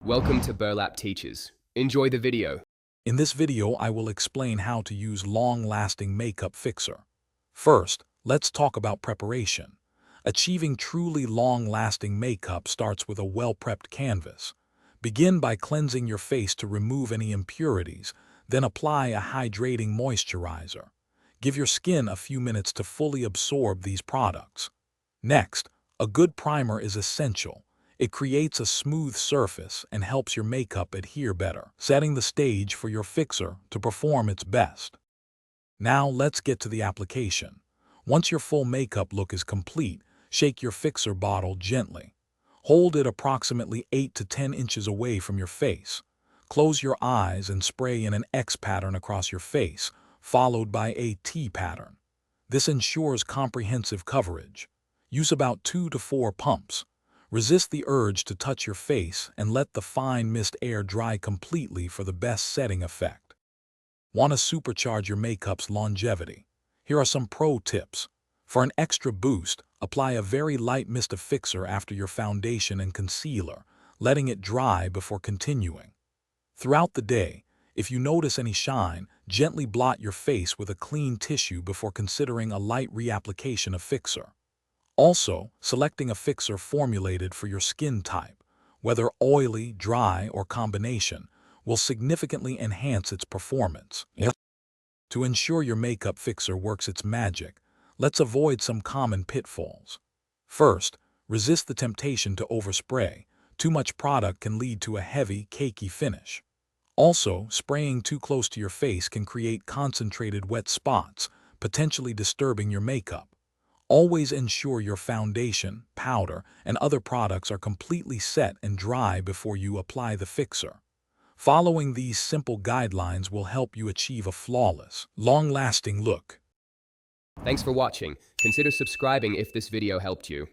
Welcome to Burlap Teachers. Enjoy the video. In this video, I will explain how to use long-lasting makeup fixer. First, let's talk about preparation. Achieving truly long-lasting makeup starts with a well-prepped canvas. Begin by cleansing your face to remove any impurities, then apply a hydrating moisturizer. Give your skin a few minutes to fully absorb these products. Next, a good primer is essential. It creates a smooth surface and helps your makeup adhere better, setting the stage for your fixer to perform its best. Now let's get to the application. Once your full makeup look is complete, shake your fixer bottle gently. Hold it approximately 8 to 10 inches away from your face. Close your eyes and spray in an X pattern across your face, followed by a T pattern. This ensures comprehensive coverage. Use about 2 to 4 pumps. Resist the urge to touch your face and let the fine mist air dry completely for the best setting effect. Want to supercharge your makeup's longevity? Here are some pro tips. For an extra boost, apply a very light mist of fixer after your foundation and concealer, letting it dry before continuing. Throughout the day, if you notice any shine, gently blot your face with a clean tissue before considering a light reapplication of fixer. Also, selecting a fixer formulated for your skin type, whether oily, dry, or combination, will significantly enhance its performance. To ensure your makeup fixer works its magic, let's avoid some common pitfalls. First, resist the temptation to overspray. Too much product can lead to a heavy, cakey finish. Also, spraying too close to your face can create concentrated wet spots, potentially disturbing your makeup. Always ensure your foundation, powder, and other products are completely set and dry before you apply the fixer. Following these simple guidelines will help you achieve a flawless, long-lasting look. Thanks for watching. Consider subscribing if this video helped you.